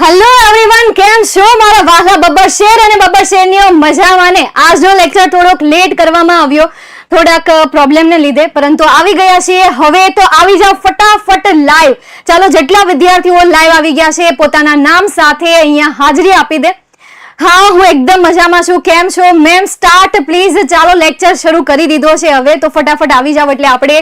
Hello everyone, કેમ છો મારા વાલા બબ્બર શેર અને બબ્બર શેરનીઓ? મજામાં ને? આજનો લેક્ચર થોડોક લેટ કરવામાં આવ્યો, થોડાક પ્રોબ્લેમને લીધે, પરંતુ આવી ગયા છીએ. હવે તો આવી જાવ ફટાફટ લાઈવ. ચાલો, જેટલા વિદ્યાર્થીઓ લાઈવ આવી ગયા છે પોતાના નામ સાથે અહીંયા હાજરી આપી દે. હા, હું એકદમ મજામાં છું. કેમ છો મેમ? Start please. ચાલો, લેક્ચર શરૂ કરી દીધો છે. હવે તો ફટાફટ આવી જાવ એટલે આપણે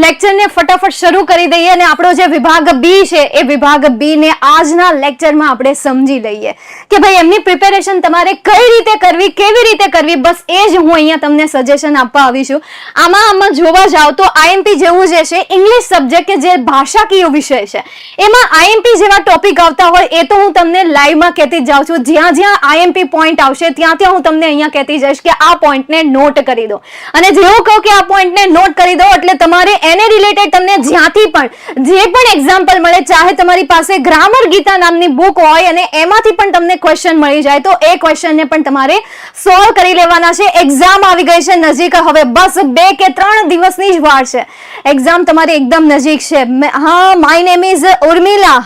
લેક્ચરને ફટાફટ શરૂ કરી દઈએ અને આપણો જે વિભાગ બી છે એ વિભાગ બી ને આજના લેક્ચરમાં આપણે સમજી લઈએ કે ભાઈ એમની પ્રિપેરેશન તમારે કઈ રીતે કરવી, કેવી રીતે કરવી. બસ એ જ હું અહીંયા તમને સજેશન આપવા આવી છું. આમાં જોવા જાવ તો આઈએમપી જેવું જે છે ઇંગ્લિશ સબ્જેક્ટ કે જે ભાષાકીય વિષય છે એમાં આઈએમપી જેવા ટોપિક આવતા હોય એ તો હું તમને લાઈવમાં કહેતી જ જાઉં છું. જ્યાં જ્યાં આઈએમપી પોઈન્ટ આવશે ત્યાં ત્યાં હું તમને અહીંયા કહેતી જઈશ કે આ પોઈન્ટને નોટ કરી દો, અને જેવું કહું કે આ પોઈન્ટને નોટ કરી દો એટલે તમારે એને રિલેટેડ તમને જ્યાંથી પણ જે પણ એક્ઝામ્પલ મળે, ચાહે તમારી પાસે ગ્રામર ગીતા નામની બુક હોય અને એમાંથી પણ તમને ક્વેશ્ચન મળી જાય તો એ ક્વેશ્ચનને પણ તમારે સોલ્વ કરી લેવાના છે. એક્ઝામ આવી ગઈ છે નજીક, હવે બસ 2 કે 3 દિવસની જ વાર છે. એક્ઝામ તમારી એકદમ નજીક છે. હા, my name is Urmila.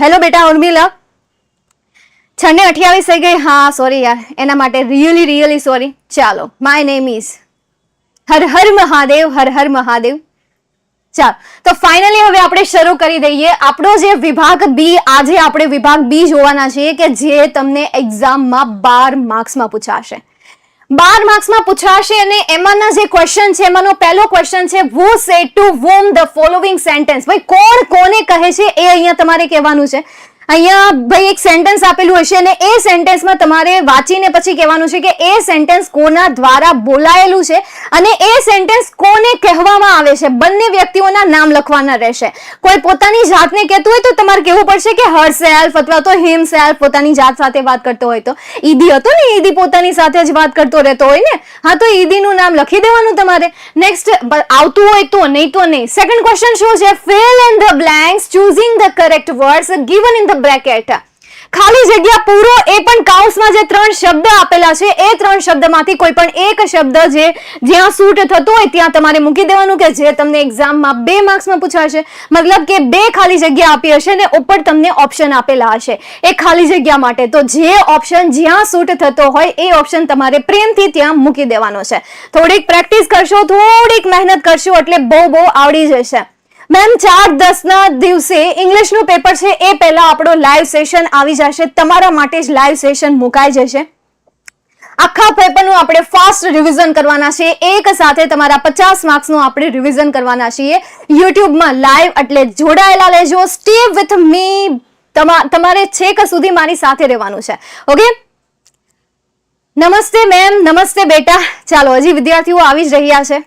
Hello બેટા ઉર્મિલા. 6:28 થઈ ગઈ. હા, સોરી યાર, એના માટે રિયલી સોરી. ચાલો, my name is Har Har Mahadev, Har Har Mahadev. ચાલો, તો ફાઇનલી હવે આપણે શરૂ કરી દઈએ આપણો જે વિભાગ બી. આજે આપણે વિભાગ બી જોવાના છીએ કે જે તમને એક્ઝામમાં 12 માર્ક્સમાં પૂછાશે. 12 માર્ક્સમાં પૂછાશે અને એમાંના જે ક્વેશ્ચન છે એમાંનો પહેલો ક્વેશ્ચન છે who said to whom the following sentence. ભાઈ કોણ કોને કહે છે એ અહીંયા તમારે કહેવાનું છે. અહીંયા ભાઈ એક સેન્ટેન્સ આપેલું હશે અને એ સેન્ટેન્સમાં તમારે વાંચીને પછી કહેવાનું છે કે એ સેન્ટેન્સ કોના દ્વારા બોલાયેલું છે અને એ સેન્ટેન્સ કોને કહેવામાં આવે છે. બંને વ્યક્તિઓના નામ લખવાના રહેશે. કોઈ પોતાની જાતને કહેતું હોય તો તમારે કહેવું પડશે કે હર સેલ્ફ અથવા તો હિમ સેલ્ફ, પોતાની જાત સાથે વાત કરતો હોય તો. ઈદી હતો ને, ઈદી પોતાની સાથે જ વાત કરતો રહેતો હોય ને, હા તો ઈદીનું નામ લખી દેવાનું તમારે. નેક્સ્ટ આવતું હોય તો, નહીં તો નહીં. સેકન્ડ ક્વેશ્ચન શું છે? fill in the blanks choosing the correct words given in the bracket. ખાલી જગ્યા પૂરો, એ પણ કાઉન્સમાં જે 3 શબ્દ આપેલા છે એ 3 શબ્દમાંથી કોઈ પણ એક શબ્દ જે જ્યાં સૂટ થતો હોય ત્યાં તમારે મૂકી દેવાનું કે જે તમને એક્ઝામમાં 2 માર્ક્સમાં પૂછાશે. મતલબ કે 2 ખાલી જગ્યા આપી હશે ને ઉપર તમને ઓપ્શન આપેલા હશે એ ખાલી જગ્યા માટે. તો જે ઓપ્શન જ્યાં સૂટ થતો હોય એ ઓપ્શન તમારે પ્રેમથી ત્યાં મૂકી દેવાનો છે. થોડીક પ્રેક્ટિસ કરશો, થોડીક મહેનત કરશો એટલે બહુ આવડી જશે. મેમ 4-10 ના દિવસે ઇંગ્લિશનું પેપર છે એ પહેલા આપણો લાઈવ સેશન આવી જશે. તમારા માટે જ લાઈવ સેશન મુકાઈ જશે. આખા પેપરનું આપણે ફાસ્ટ રિવિઝન કરવાના છે. એક સાથે તમારા 50 માર્ક્સનું આપણે રિવિઝન કરવાના છીએ યુટ્યુબમાં લાઈવ. એટલે જોડાયેલા લેજો. Stay with me. તમારે છેક સુધી મારી સાથે રહેવાનું છે. ઓકે, નમસ્તે મેમ. નમસ્તે બેટા. ચાલો, હજી વિદ્યાર્થીઓ આવી જ રહ્યા છે.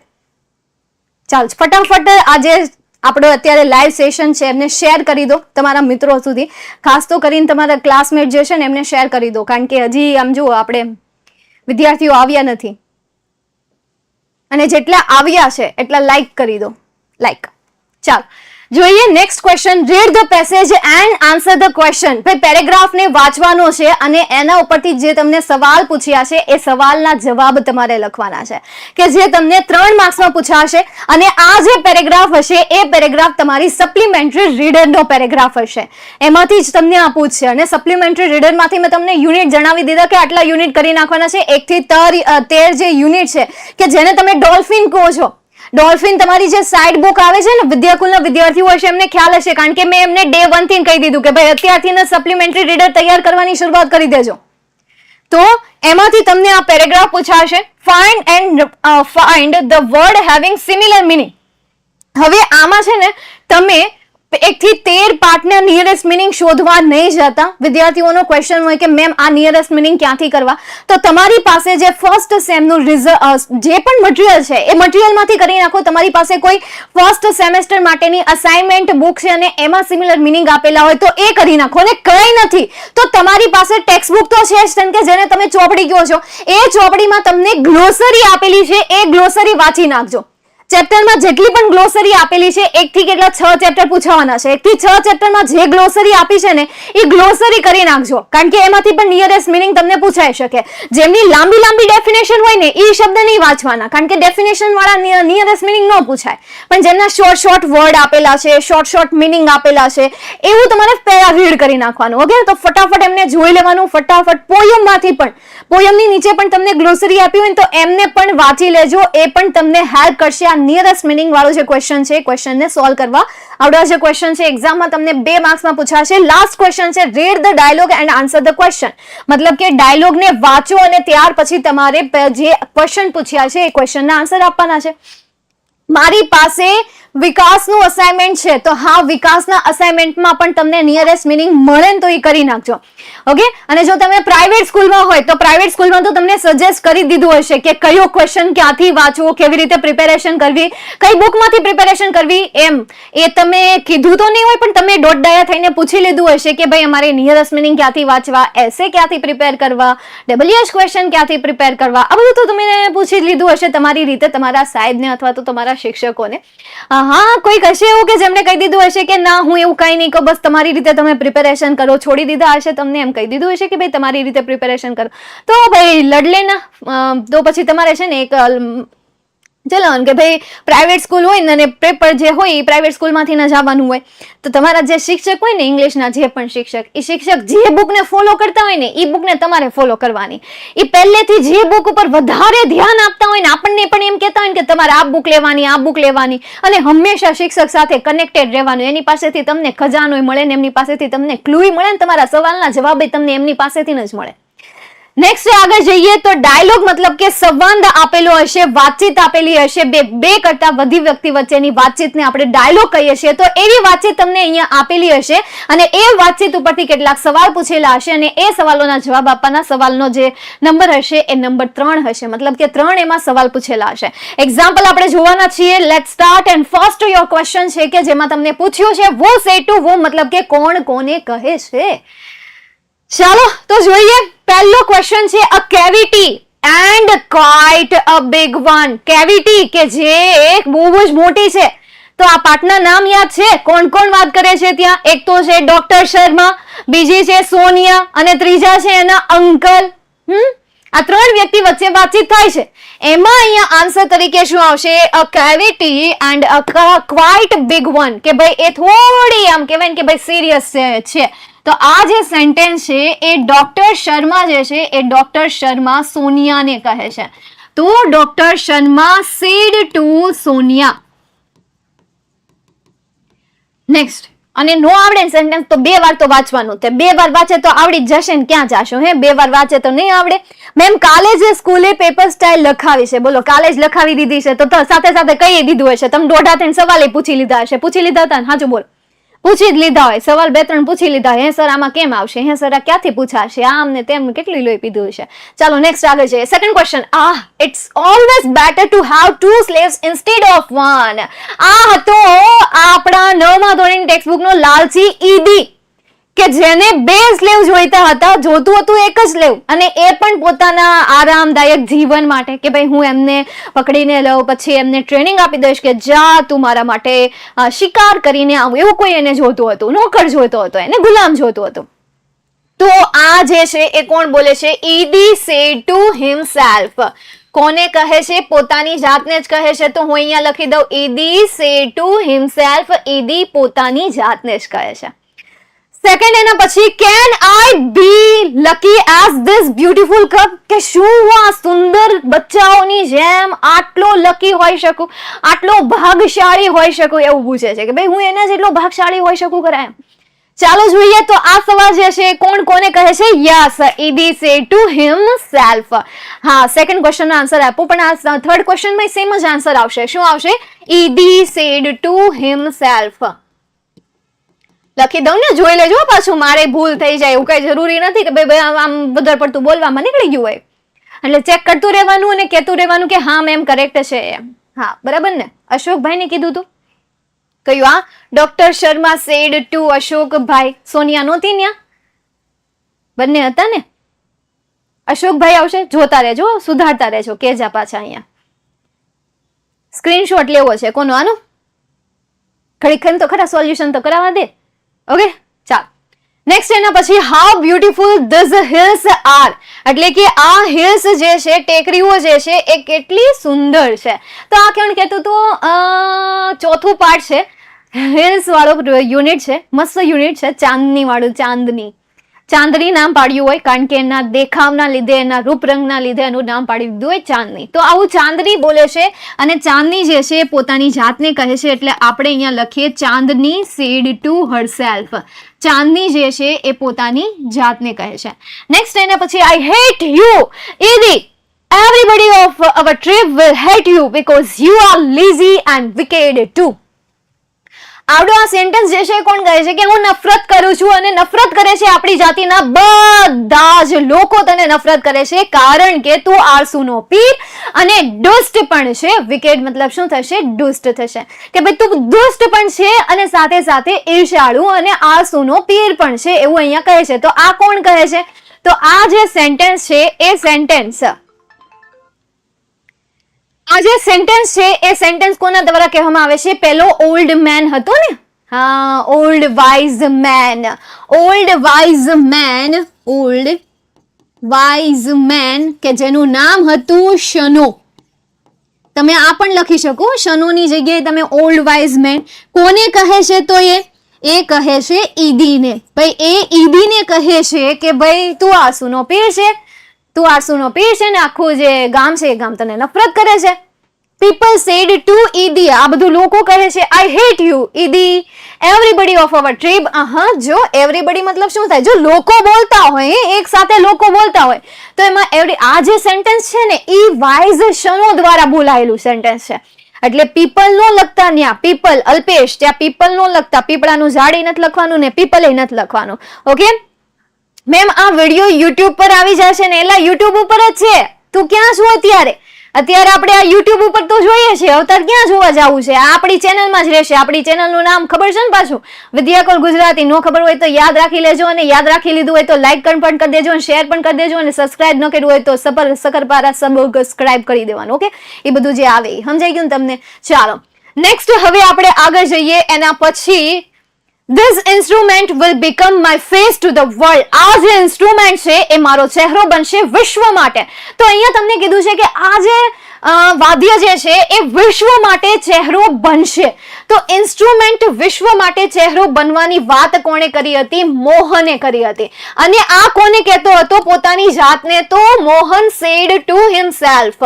ચાલો ફટાફટ આજે આપણો અત્યારે લાઈવ સેશન છે એમને શેર કરી દો તમારા મિત્રો સુધી. ખાસ તો કરીને તમારા ક્લાસમેટ જે છે ને એમને શેર કરી દો, કારણ કે હજી આમ જુઓ આપણે વિદ્યાર્થીઓ આવ્યા નથી અને જેટલા આવ્યા છે એટલા લાઈક કરી દો. લાઈક. ચાલો જોઈએ next question. Read the passage and answer the question. ભાઈ પેરેગ્રાફને વાંચવાનો છે અને એના ઉપરથી જે તમને સવાલ પૂછ્યા છે એ સવાલના જવાબ તમારે લખવાના છે કે જે તમને 3 માર્ક્સમાં પૂછાશે. અને આ જે પેરેગ્રાફ હશે એ પેરેગ્રાફ તમારી સપ્લિમેન્ટરી રીડરનો પેરેગ્રાફ હશે. એમાંથી જ તમને આ પૂછશે અને સપ્લિમેન્ટરી રીડરમાંથી મેં તમને યુનિટ જણાવી દીધા કે આટલા યુનિટ કરી નાખવાના છે. 1 થી 13 જે યુનિટ છે કે જેને તમે ડોલ્ફિન કહો છો. ડોલ્ફિન તમારી જે સાઇડ બુક આવે છે ને, વિદ્યાકુલના વિદ્યાર્થીઓ હશે એમને ખ્યાલ હશે, કારણ કે મેં એમને ડે 1 થી કહી દીધું કે ભાઈ અત્યારથી સપ્લિમેન્ટરી રીડર તૈયાર કરવાની શરૂઆત કરી દેજો. તો એમાંથી તમને આ પેરેગ્રાફ પૂછાશે. Find the word having similar meaning. હવે આમાં છે ને તમે 1 થી 13 પાર્ટના નિયરેસ્ટ મિનિંગ શોધવા નહીં જતા. વિદ્યાર્થીઓનો ક્વેશ્ચન હોય કે મેમ આ નિયરેસ્ટ મિનિંગ ક્યાંથી કરવા, તો તમારી પાસે જે ફર્સ્ટ સેમનું જે પણ મટીરિયલ છે એ મટીરિયલમાંથી કરી નાખો. તમારી પાસે કોઈ ફર્સ્ટ સેમેસ્ટર માટેની અસાઇનમેન્ટ બુક છે અને એમાં સિમિલર મિનિંગ આપેલા હોય તો એ કરી નાખો. અને કંઈ નથી તો તમારી પાસે ટેક્સ્ટ બુક તો છે જ, કે જેને તમે ચોપડી કહો છો, એ ચોપડીમાં તમને ગ્લોસરી આપેલી છે એ ગ્લોસરી વાંચી નાખજો. ચેપ્ટરમાં જેટલી પણ ગ્લોસરી આપેલી છે 1 થી કેટલા 6 ચેપ્ટર પૂછાવાના છે. 1 થી 6 ચેપ્ટરમાં જે ગ્લોસરી આપી છે ને એ ગ્લોસરી કરી નાખજો, કારણ કે એમાંથી પણ નિયરેસ્ટ મિનિંગ તમને પૂછાઈ શકે. જેમની લાંબી લાંબી ડેફિનેશન હોય ને એ શબ્દ નહીં વાંચવાના, કારણ કે ડેફિનેશન વાળા નિયરેસ્ટ મિનિંગ ન પૂછાય. પણ જેમના શોર્ટ શોર્ટ વર્ડ આપેલા છે, શોર્ટ શોર્ટ મિનિંગ આપેલા છે, એવું તમારે પહેલા રીડ કરી નાખવાનું. ઓકે, તો ફટાફટ એમને જોઈ લેવાનું. ફટાફટ પોયમમાંથી પણ, પોયમની નીચે પણ તમને ગ્લોસરી આપી હોય ને તો એમને પણ વાંચી લેજો. એ પણ તમને હેલ્પ કરશે. આ નિયરેસ્ટ મિનિંગ વાળો જે ક્વેશ્ચન છે, ક્વેશ્ચનને સોલ્વ કરવા આવડા જે ક્વેશ્ચન છે એક્ઝામમાં તમને 2 માર્ક્સમાં પૂછાશે. લાસ્ટ ક્વેશ્ચન છે read the dialogue and answer the question. મતલબ કે ડાયલોગને વાંચો અને ત્યાર પછી તમારે જે ક્વેશ્ચન પૂછ્યા છે એ ક્વેશ્ચનના આન્સર આપવાના છે. મારી પાસે વિકાસનું અસાઇનમેન્ટ છે, તો હા, વિકાસના અસાઇનમેન્ટમાં પણ તમને નિયરેસ્ટ મિનિંગ મળે ને તો એ કરી નાખજો. ઓકે, અને જો તમે પ્રાઇવેટ સ્કૂલમાં હોય તો પ્રાઇવેટ સ્કૂલમાં તો તમને સજેસ્ટ કરી દીધું હશે કે કયો ક્વેશ્ચન ક્યાંથી વાંચવો, કેવી રીતે પ્રિપેરેશન કરવી, કઈ બુકમાંથી પ્રિપેરેશન કરવી, એમ એ તમે કીધું તો નહીં હોય પણ તમે દોઢ ડાયા થઈને પૂછી લીધું હશે કે ભાઈ અમારે નિયરેસ્ટ મિનિંગ ક્યાંથી વાંચવા, એસે ક્યાંથી પ્રિપેર કરવા, ડબલ્યુએચ ક્વેશ્ચન ક્યાંથી પ્રિપેર કરવા, આ બધું તો તમે પૂછી લીધું હશે તમારી રીતે તમારા સાહેબને અથવા તો તમારા શિક્ષકોને. હા, કોઈક હશે એવું કે જેમને કહી દીધું હશે કે ના હું એવું કઈ નહીં કહું, બસ તમારી રીતે તમે પ્રિપેરેશન કરો, છોડી દીધા હશે તમને, એમ કહી દીધું હશે કે ભાઈ તમારી રીતે પ્રિપેરેશન કરો, તો ભાઈ લડ લેના. તો પછી તમારે છે ને એક ચલો કે ભાઈ પ્રાઇવેટ સ્કૂલ હોય ને અને પેપર જે હોય એ પ્રાઇવેટ સ્કૂલમાંથી ન જવાનું હોય, તો તમારા જે શિક્ષક હોય ને ઇંગ્લિશના જે પણ શિક્ષક, એ શિક્ષક જે બુકને ફોલો કરતા હોય ને એ બુકને તમારે ફોલો કરવાની. એ પહેલેથી જે બુક ઉપર વધારે ધ્યાન આપતા હોય ને આપણને પણ એમ કહેતા હોય ને કે તમારે આ બુક લેવાની, આ બુક લેવાની, અને હંમેશા શિક્ષક સાથે કનેક્ટેડ રહેવાનું. એની પાસેથી તમને ખજાનો મળે ને એમની પાસેથી તમને ક્લુ મળે ને તમારા સવાલના જવાબ તમને એમની પાસેથી જ મળે. નેક્સ્ટ આગળ જઈએ તો ડાયલોગ મતલબ કે સંવાદ આપેલો હશે, વાતચીત આપેલી હશે, બે કરતા વધુ વ્યક્તિ વચ્ચેની વાતચીતને આપણે ડાયલોગ કહીએ છીએ. તો એવી વાતચીત તમને અહીંયા આપેલી હશે અને એ વાતચીત ઉપરથી કેટલાક સવાલ પૂછેલા હશે અને એ સવાલોના જવાબ આપવાના. સવાલનો જે નંબર હશે એ નંબર 3 હશે, મતલબ કે 3 એમાં સવાલ પૂછેલા હશે. એક્ઝામ્પલ આપણે જોવાના છીએ. Let's start and first your question છે કે જેમાં તમને પૂછ્યું છે વો સે ટુ વો, મતલબ કે કોણ કોને કહે છે. ચાલો તો જોઈએ. પહેલો ક્વેશ્ચન છે a cavity and quite a big one. Cavity કે જે એક બહુ જ મોટી છે. તો આ પાર્ટના નામ યાદ છે? કોણ કોણ વાત કરે છે ત્યાં? એક તો છે ડોક્ટર શર્મા, બીજી છે સોનિયા અને ત્રીજા છે એના અંકલ. આ 3 વ્યક્તિ વચ્ચે વાતચીત થાય છે. એમાં અહીંયા આન્સર તરીકે શું આવશે? A cavity and a quite big one, કે ભાઈ એ થોડી આમ કહેવાય ને કે ભાઈ સિરિયસ છે. તો આ જે સેન્ટેન્સ છે એ ડોક્ટર શર્મા જે છે એ ડોક્ટર શર્મા સોનિયાને કહે છે. તો doctor Sharma said to Sonia. Next, અને નો આવડે ને સેન્ટેન્સ તો 2 વાર તો વાંચવાનું. તે 2 વાર વાંચે તો આવડી જ જશે ને ક્યાં જાશો? 2 વાર વાંચે તો નહીં આવડે. મેમ કાલે જે સ્કૂલે પેપર સ્ટાઇલ લખાવી છે, બોલો કાલે જ લખાવી દીધી છે તો સાથે સાથે કહી દીધું હશે. તમે દોઢા થઈને સવાલે પૂછી લીધા હશે. પૂછી લીધા હતા ને? હાચું બોલો. પૂછી જ લીધા હોય, સવાલ 2-3 પૂછી લીધા. હે સર આમાં કેમ આવશે, હે સર આ ક્યાંથી પૂછાશે, આમ ને તેમ કેટલી લોહી પીધું છે. ચાલો નેક્સ્ટ આગળ જઈએ. Second question. It's always better to have 2 slaves instead of 1. આ હતો આપણા 9મા ધોરણની ટેક્સ્ટબુકનો લાલચી ઈદી, કે જેને 2 સ્લેવ જોઈતા હતા, જોતું હતું એક જ સ્લેવ, અને એ પણ પોતાના આરામદાયક જીવન માટે, કે ભાઈ હું એમને પકડીને લઉં, પછી એમને ટ્રેનિંગ આપી દઈશ કે જા તું મારા માટે શિકાર કરીને આવું, એવું કોઈ એને જોતું હતું. નોકર જોઈતો હતો, એને ગુલામ જોતું હતું. તો આ જે છે એ કોણ બોલે છે? ઈદી સેડ ટુ હિમસેલ્ફ. કોને કહે છે? પોતાની જાતને જ કહે છે. તો હું અહીંયા લખી દઉં Eddie said to himself. Eddie પોતાની જાતને જ કહે છે. સેકન્ડ એના પછી, can I be lucky as this beautiful cup, કે શું હું આ સુંદર બચ્ચાઓની જેમ આટલો લકી હોઈ શકું, આટલો ભાગશાળી હોઈ શકું, એવું પૂછે છે કે ભાઈ હું એના જેટલો ભાગશાળી હોઈ શકું ખરા એમ. ચાલો જોઈએ તો આ સવાલ જે છે કોણ કોને કહે છે? Yes, Eddie said to himself. હા, સેકન્ડ ક્વેશ્ચનનો આન્સર આપો, પણ આ થર્ડ ક્વેશ્ચનમાં સેમ જ આન્સર આવશે. શું આવશે? Eddie said to himself. લખી દઉં ને, જોઈ લેજો પાછું, મારે ભૂલ થઈ જાય. એવું કઈ જરૂરી નથી કે ભાઈ આમ વધારે પડતું બોલવામાં નીકળી ગયું હોય. એટલે ચેક કરતું રહેવાનું અને કહેતું રહેવાનું કે હા મેમ કરેક્ટ છે એમ. હા, બરાબર ને? અશોકભાઈ ને કીધું તું કયું? આ ડોક્ટર શર્મા સેડ ટુ અશોકભાઈ. સોનિયા નહોતી ન્યા? બંને હતા ને? અશોકભાઈ આવશે, જોતા રહેજો, સુધારતા રહેજો, કેજા પાછા અહીંયા. સ્ક્રીનશોટ લેવો છે કોનો આનો? ખરેખર તો ખરા, સોલ્યુશન તો કરાવવા દે. ઓકે, ચાલો નેક્સ્ટ એના પછી how beautiful this hills are, એટલે કે આ હિલ્સ જે છે, ટેકરીઓ જે છે એ કેટલી સુંદર છે. તો આ કેવું કહેતું તો ચોથું પાર્ટ છે, હિલ્સ વાળો યુનિટ છે, મસ્ત યુનિટ છે, ચાંદની વાળું. ચાંદની નામ પાડ્યું હોય કારણ કે એના દેખાવના લીધે, એના રૂપરંગના લીધે એનું નામ પાડી દીધું હોય ચાંદની. તો આવું ચાંદની બોલે છે અને ચાંદની જે છે પોતાની જાતને કહે છે, એટલે આપણે અહીંયા લખીએ ચાંદની સેડ ટુ હરસેલ્ફ. ચાંદની જે છે એ પોતાની જાતને કહે છે. નેક્સ્ટ એના પછી I hate you Eddie, everybody of our trip will hate you because you are lazy and wicked too. આવડો આ સેન્ટેન્સ જે છે કોણ કહે છે કે હું નફરત કરું છું, અને નફરત કરે છે આપણી જાતિના બધા જ લોકો તને નફરત કરે છે કારણ કે તું આળસુનો પીર અને દુષ્ટ પણ છે. વિકેડ મતલબ શું થશે? દુષ્ટ થશે. કે ભાઈ તું દુષ્ટ પણ છે અને સાથે સાથે ઈર્ષાળુ અને આળસુનો પીર પણ છે, એવું અહીંયા કહે છે. તો આ કોણ કહે છે? તો આ જે સેન્ટેન્સ છે એ સેન્ટેન્સ છે એ સેન્ટેન્સ કોના દ્વારા કહેવામાં આવે છે? પેલો ઓલ્ડ મેન હતો ને, હા, ઓલ્ડ વાઇઝ મેન કે જેનું નામ હતું શનો. તમે આ પણ લખી શકો, શનોની જગ્યાએ તમે ઓલ્ડ વાઇઝ મેન. કોને કહે છે? તો એ કહે છે ઈદીને. ભાઈ એ ઈદીને કહે છે કે ભાઈ તું આળસુનો પીર છે, ને આખું જે ગામ છે એ ગામ તને નફરત કરે છે. પીપલ સેડ ટુ ઈદી, આ બધું લોકો કહે છે I hate you Eddie, everybody of our trip. જો એવરીબડી મતલબ શું થાય? જો લોકો બોલતા હોય, એક સાથે લોકો બોલતા હોય, તો એમાં આ જે સેન્ટેન્સ છે ને એ વાઇઝ શનો દ્વારા બોલાયેલું સેન્ટેન્સ છે. એટલે પીપલ નો લખતા ત્યાં પીપલ, અલ્પેશ ત્યાં પીપલ નો લખતા, પીપળાનું ઝાડ નથી લખવાનું ને પીપલ નથી લખવાનું. ઓકે મેમ, આ વિડીયો યુટ્યુબ પર આવી જશે ને, એલા યુટ્યુબ ઉપર જ છે. તું ક્યાં છો અત્યારે આપણે આ યુટ્યુબ ઉપર તો જોઈએ છે, અવતાર ક્યાં જોવા જવું છે? આ આપણી ચેનલમાં જ રહેશે. આપણી ચેનલનું નામ ખબર છે ને પાછું? વિદ્યાકોલ ગુજરાતી. નો ખબર હોય તો યાદ રાખી લેજો, અને યાદ રાખી લીધું હોય તો લાઈક પણ કરી દેજો, અને શેર પણ કરી દેજો, અને સબસ્ક્રાઇબ ન કર્યું હોય તો સકરપારા સબસ્ક્રાઇબ કરી દેવાનું. ઓકે, એ બધું જે આવે સમજાઈ ગયું તમને? ચાલો નેક્સ્ટ હવે આપણે આગળ જઈએ. એના પછી This instrument will become my face to the world. આ જે ઇન્સ્ટ્રુમેન્ટ છે એ મારો ચહેરો બનશે વિશ્વ માટે. તો અહીંયા તમને કીધું છે કે આ જે વાદ્ય જે છે એ વિશ્વ માટે ચહેરો બનશે. તો ઇન્સ્ટ્રુમેન્ટ વિશ્વ માટે ચહેરો બનવાની વાત કોણે કરી હતી? મોહને કરી હતી. અને આ કોને કહેતો હતો પોતાની જાતને? તો Mohan said to himself.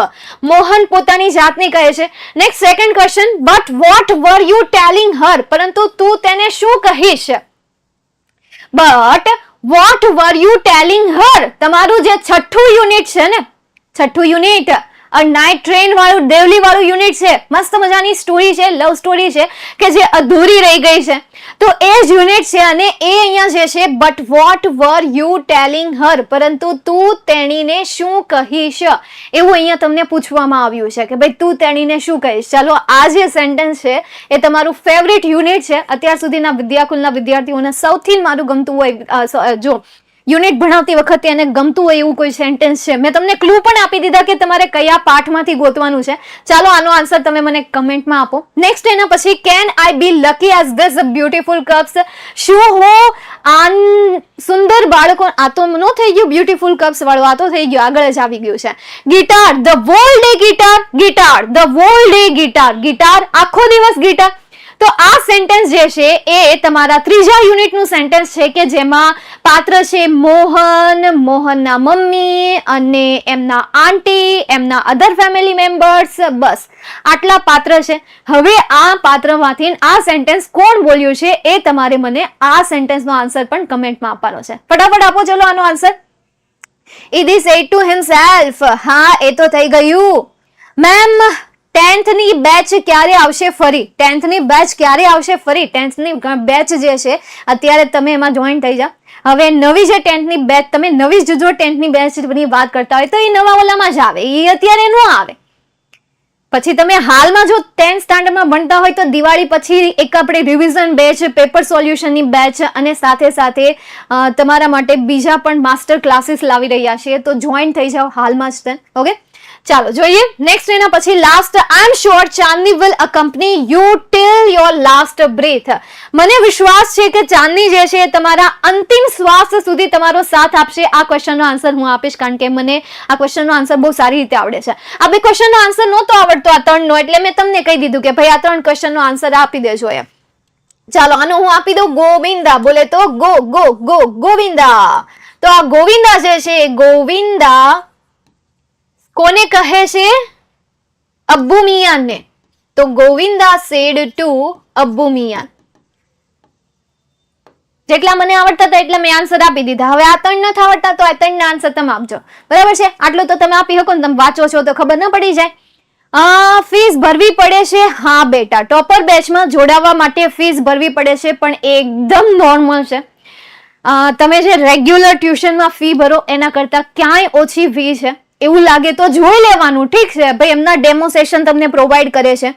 Mohan પોતાની જાતને કહે છે. Next second question, but what were you telling her, પરંતુ તું તેને શું કહીશ? But what were you telling her, તમારું જે છઠ્ઠું યુનિટ છે ને, છઠ્ઠું યુનિટ નાઇટ ટ્રેન વાળું, દેવલી વાળું યુનિટ છે, મસ્ત મજાની સ્ટોરી છે, લવ સ્ટોરી છે કે જે અધૂરી રહી ગઈ છે. તો એ જ યુનિટ છે અને એ અહીંયા જે છે but what were you telling her, પરંતુ તું તેણીને શું કહીશ, એવું અહીંયા તમને પૂછવામાં આવ્યું છે કે ભાઈ તું તેણીને શું કહીશ. ચાલો આ જે સેન્ટેન્સ છે એ તમારું ફેવરિટ યુનિટ છે. અત્યાર સુધીના વિદ્યાકુલના વિદ્યાર્થીઓને સૌથી મારું ગમતું હોય, જો યુનિટ ભણાવતી વખતે એને ગમતું હોય એવું કોઈ સેન્ટેન્સ છે. મેં તમને ક્લુ પણ આપી દીધા કે તમારે કયા પાઠમાંથી ગોતવાનું છે. ચાલો આનો આન્સર તમે મને કમેન્ટમાં આપો. નેક્સ્ટ એના પછી, can I be lucky as this beautiful cups, શું હું સુંદર બાળકો, આ તો નો થઈ ગયું બ્યુટીફુલ કપ્સ વાળું, આ તો થઈ ગયું, આગળ જ આવી ગયું છે. Guitar the wall day guitar the wall day guitar આખો દિવસ ગિટાર. તો આ સેન્ટેન્સ જે છે એ તમારા ત્રીજા યુનિટનું સેન્ટેન્સ છે કે જેમાં પાત્ર છે મોહન, મોહનના મમ્મી અને એમના આંટી, એમના અધર ફેમિલી મેમ્બર્સ, બસ આટલા પાત્ર છે. હવે આ પાત્રમાંથી આ સેન્ટેન્સ કોણ બોલ્યું છે એ તમારે મને આ સેન્ટેન્સનો આન્સર પણ કમેન્ટમાં આપવાનો છે. ફટાફટ આપો ચલો આનો answer. He said to himself. હા એ તો થઈ ગયું. મેમ 10th ની બેચ ક્યારે આવશે ફરી? 10th ની બેચ ક્યારે આવશે ફરી? 10th ની બેચ જે છે અત્યારે તમે એમાં જોઈન થઈ જાઓ. હવે નવી જે 10th ની બેચ, તમે નવી જો 10th ની બેચ ની વાત કરતા હોય તો એ નવા ઓલામાં જ આવે, એ અત્યારે ન આવે. પછી તમે હાલમાં જો 10th સ્ટાન્ડર્ડમાં ભણતા હોય તો દિવાળી પછી એક આપણે રિવિઝન બેચ, પેપર સોલ્યુશનની બેચ અને સાથે સાથે તમારા માટે બીજા પણ માસ્ટર ક્લાસીસ લાવી રહ્યા છીએ, તો જોઈન થઈ જાઓ હાલમાં જ. ઓકે, ચાલો જોઈએ નેક્સ્ટ. એના પછી last, I am sure Chandni will accompany you till your last breath. મને વિશ્વાસ છે કે ચાંદની જે છે તમારા અંતિમ શ્વાસ સુધી તમારો સાથ આપશે. આ ક્વેશ્ચનનો આન્સર હું આપીશ કારણ કે મને આ ક્વેશ્ચનનો આન્સર બહુ સારી રીતે આવડે છે. આ બે ક્વેશ્ચનનો આન્સર નહોતો આવડતો આ ત્રણનો, એટલે મેં તમને કહી દીધું કે ભાઈ આ 3 ક્વેશ્ચનનો આન્સર આપી દેજો એમ. ચાલો આનો હું આપી દઉં. ગોવિંદા બોલે તો ગો ગો ગો ગોવિંદા. તો આ ગોવિંદા જે છે, ગોવિંદા કોને કહે છે? અબ્બુ મિયાન ને. તો ગોવિંદા સેડ ટુ અબ્બુ મિયાન. જેટલા મને આવડતા હતા એટલા મેં આન્સર આપી દીધા. હવે આ 3 નથી આવડતા તો આ 3 ના આન્સર તમે આપજો, બરાબર છે? આટલું તો તમે આપી શકો ને, તમે વાંચો છો તો ખબર ના પડી જાય. ફીસ ભરવી પડે છે. હા બેટા, ટોપર બેચમાં જોડાવા માટે ફીસ ભરવી પડે છે, પણ એકદમ નોર્મલ છે. તમે જે રેગ્યુલર ટ્યુશનમાં ફી ભરો એના કરતા ક્યાંય ઓછી ફી છે. એવું લાગે તો જોઈ લેવાનું, ઠીક છે ભાઈ. એમના ડેમો સેશન તમને પ્રોવાઈડ કરે છે,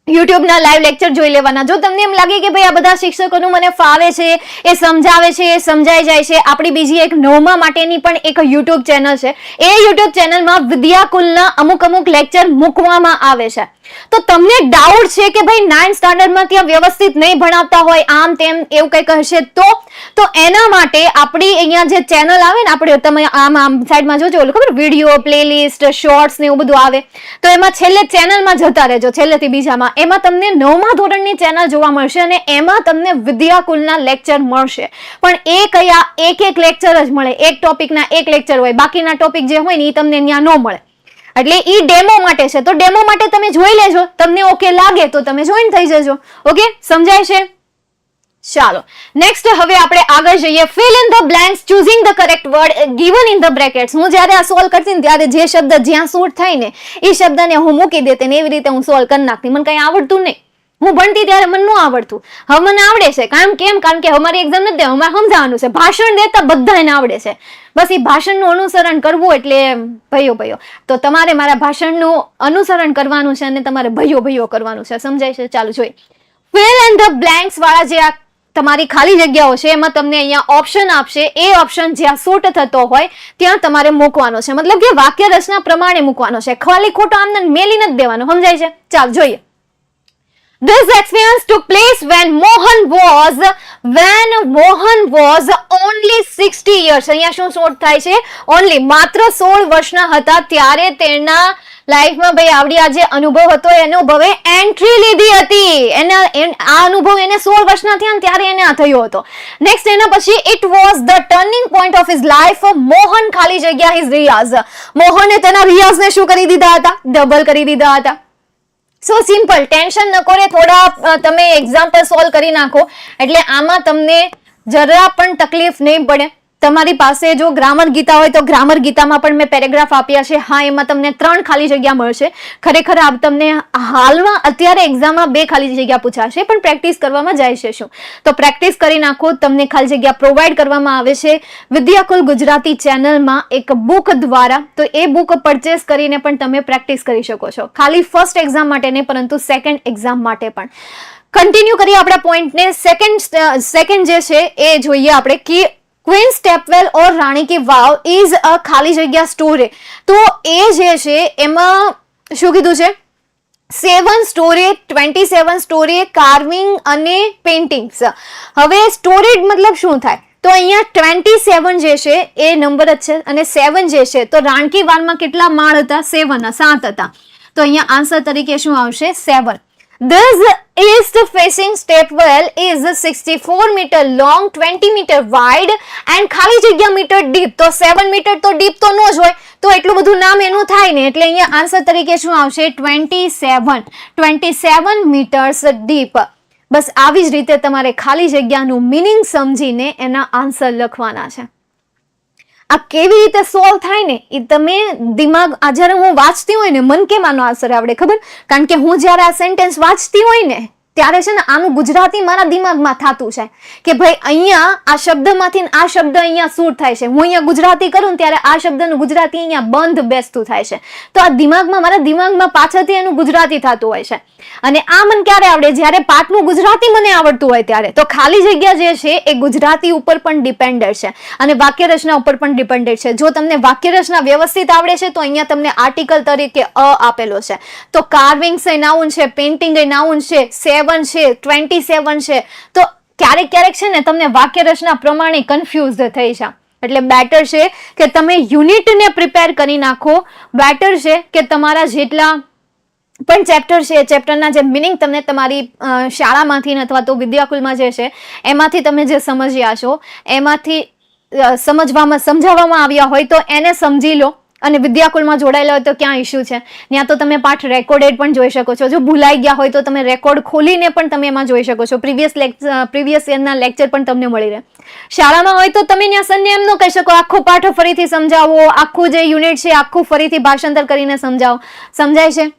યુટ્યુબના લાઈવ લેક્ચર જોઈ લેવાના. જો તમને એમ લાગે કે ભાઈ આ બધા શિક્ષકોનું મને ફાવે છે, એ સમજાવે છે, એ સમજાઈ જાય છે, આપણી બીજી એક 9મા માટેની પણ એક યુટ્યુબ ચેનલ છે. એ યુટ્યુબ ચેનલમાં વિદ્યાકુલના અમુક લેક્ચર મૂકવામાં આવે છે. તો તમને ડાઉટ છે કે ભાઈ 9th સ્ટાન્ડર્ડમાં ત્યાં વ્યવસ્થિત નહીં ભણાવતા હોય, આમ તેમ એવું કંઈક હશે, તો એના માટે આપણી અહીંયા જે ચેનલ આવે ને, આપણે તમે આમ સાઈડમાં જોજો, ખબર વિડીયો, પ્લેલિસ્ટ, શોર્ટ્સ ને એવું બધું આવે, તો એમાં છેલ્લે ચેનલમાં જતા રહેજો, છેલ્લેથી બીજામાં. એમાં તમને 9મા ધોરણની ચેનલ જોવા મળશે અને એમાં તમને વિદ્યાકુલના લેક્ચર મળશે. પણ એ કયા? એક લેક્ચર જ મળે, એક ટોપિકના એક લેક્ચર હોય, બાકીના ટોપિક જે હોય ને એ તમને ત્યાં ન મળે. એટલે ઈ ડેમો માટે છે. તો ડેમો માટે તમે જોઈ લેજો, તમને ઓકે લાગે તો તમે જોઈન થઈ જજો. ઓકે, સમજાય છે? ચાલો નેક્સ્ટ હવે આપણે આગળ જઈએ. Fill in the blanks choosing the correct word given in the brackets. હું જ્યારે આ સોલ્વ કરતી ને ત્યારે જે શબ્દ જ્યાં સૂટ થાય ને એ શબ્દને હું મૂકી દેતી ને એવી રીતે હું સોલ્વ કરી નાખતી. મને કઈ આવડતું નહીં. હું ભણતી ત્યારે મને ન આવડતું, હવે મને આવડે છે. કારણ કે અમારી એક્ઝામ નથી દેવા, અમારે સમજાવવાનું છે. ભાષણ દેતા બધાને આવડે છે, બસ એ ભાષણનું અનુસરણ કરવું. એટલે ભયો તો તમારે મારા ભાષણનું અનુસરણ કરવાનું છે અને તમારે ભયો કરવાનું છે. સમજાય છે? ચાલો જોઈએ. ફિલ ઇન ધ બ્લેન્ક્સ વાળા જે આ તમારી ખાલી જગ્યાઓ છે એમાં તમને અહીંયા ઓપ્શન આપશે. એ ઓપ્શન જ્યાં સૂટ થતો હોય ત્યાં તમારે મૂકવાનો છે. મતલબ કે વાક્ય રચના પ્રમાણે મૂકવાનો છે, ખાલી ખોટો આમને મેલી નથી દેવાનો. સમજાય છે? ચાલો જોઈએ. This experience took place when Mohan was only 60 years. અહીંયા શું શોર્ટ થાય છે? ઓનલી, માત્ર 16 વર્ષના હતા ત્યારે તેના લાઈફમાં ભાઈ આવડી આ જે અનુભવ હતો એ અનુભવે એન્ટ્રી લીધી હતી. આ અનુભવ એને 16 વર્ષના થયા ને ત્યારે એને આ થયો હતો. નેક્સ્ટ એના પછી it was the turning point of his life. Mohan ખાલી જગ્યા હિઝ રિયાઝ. મોહને તેના રિયાઝને શું કરી દીધા હતા? ડબલ કરી દીધા હતા. સો સિમ્પલ, ટેન્શન ન કરે. થોડા તમે એક્ઝામ્પલ સોલ્વ કરી નાખો એટલે આમાં તમને જરા પણ તકલીફ નહીં પડે. તમારી પાસે જો ગ્રામર ગીતા હોય તો ગ્રામર ગીતામાં પણ મેં પેરેગ્રાફ આપ્યા છે. હા, એમાં તમને 3 ખાલી જગ્યા મળશે. ખરેખર આપ તમને હાલમાં અત્યારે એક્ઝામમાં 2 ખાલી જગ્યા પૂછાશે, પણ પ્રેક્ટિસ કરવામાં જાય છે. શું તો પ્રેક્ટિસ કરી નાખો. તમને ખાલી જગ્યા પ્રોવાઈડ કરવામાં આવે છે વિદ્યાકુલ ગુજરાતી ચેનલમાં એક બુક દ્વારા. તો એ બુક પરચેસ કરીને પણ તમે પ્રેક્ટિસ કરી શકો છો. ખાલી ફર્સ્ટ એક્ઝામ માટે નહીં પરંતુ સેકન્ડ એક્ઝામ માટે પણ. કન્ટિન્યુ કરીએ આપણા પોઈન્ટને. સેકન્ડ જે છે એ જોઈએ આપણે કે queen stepwell or Rani ki Vav is a ખાલી જગ્યા સ્ટોરી. તો એ જે છે એમાં શું કીધું છે? 7 સ્ટોરી, 27 સ્ટોરી, કાર્વિંગ અને પેઇન્ટિંગ્સ. હવે સ્ટોરી મતલબ શું થાય? તો અહીંયા 27 જે છે એ નંબર જ છે અને 7 જે છે તો રાણકી વાવમાં કેટલા માળ હતા? 7 હતા. તો અહીંયા આન્સર તરીકે શું આવશે? 7. This east facing stepwell is 64 meter long, 20 meter wide and ખાલી જગ્યા મીટર ડીપ. તો 7 મીટર તો ડીપ તો ન જ હોય, તો એટલું બધું નામ એનું થાય ને. એટલે અહીંયા આન્સર તરીકે શું આવશે? 27 મીટર્સ ડીપ. બસ આવી જ રીતે તમારે ખાલી જગ્યાનું મિનિંગ સમજીને એના આન્સર લખવાના છે. આ કેવી રીતે સોલ્વ થાય ને એ તમે દિમાગ, જ્યારે હું વાંચતી હોય ને મને કેમ આનો આન્સર આવડે ખબર? કારણ કે હું જ્યારે આ સેન્ટેન્સ વાંચતી હોય ને ત્યારે છે ને આનું ગુજરાતી મારા દિમાગમાં થતું છે કે ભાઈ અહીંયા આ શબ્દમાંથી આ શબ્દ અહીંયા શૂટ થાય છે, હું અહીંયા ગુજરાતી કરું ને ત્યારે આ શબ્દનું ગુજરાતી અહીંયા બંધ બેસતું થાય છે, તો આ દિમાગમાં મારા દિમાગમાં પાછળથી એનું ગુજરાતી થતું હોય છે. અને આ મને ક્યારે આવડે? જ્યારે પાઠનું ગુજરાતી મને આવડતું હોય ત્યારે. તો ખાલી જગ્યા જે છે એ ગુજરાતી ઉપર પણ ડિપેન્ડેડ છે અને વાક્ય રચના ઉપર પણ ડિપેન્ડેડ છે. જો તમને વાક્ય રચના વ્યવસ્થિત આવડે છે તો અહીંયા તમને આર્ટિકલ તરીકે અ આપેલો છે. તો કાર્વિંગ્સ એ નાઉન છે, પેઇન્ટિંગ એ નાઉન છે, 7 છે, 27 છે. તો ક્યારેક ક્યારેક છે ને તમને વાક્ય રચના પ્રમાણે કન્ફ્યુઝ થઈ છે. એટલે બેટર છે કે તમે યુનિટને પ્રિપેર કરી નાખો. બેટર છે કે તમારા જેટલા પણ ચેપ્ટર છે, ચેપ્ટરના જે મિનિંગ તમને તમારી શાળામાંથી અથવા તો વિદ્યાકુલમાં જે છે એમાંથી તમે જે સમજ્યા છો, એમાંથી સમજાવવામાં આવ્યા હોય તો એને સમજી લો. અને વિદ્યાકુલમાં જોડાયેલા હોય તો ક્યાં ઇશ્યુ છે, ત્યાં તો તમે પાઠ રેકોર્ડેડ પણ જોઈ શકો છો. જો ભૂલાઈ ગયા હોય તો તમે રેકોર્ડ ખોલીને પણ તમે એમાં જોઈ શકો છો. પ્રીવિયસ યરના લેક્ચર પણ તમને મળી રહે. શાળામાં હોય તો તમે ત્યાં સનને એમ ન કહી શકો આખો પાઠ ફરીથી સમજાવો, આખું જે યુનિટ છે આખું ફરીથી ભાષાંતર કરીને સમજાવો. સમજાય છે?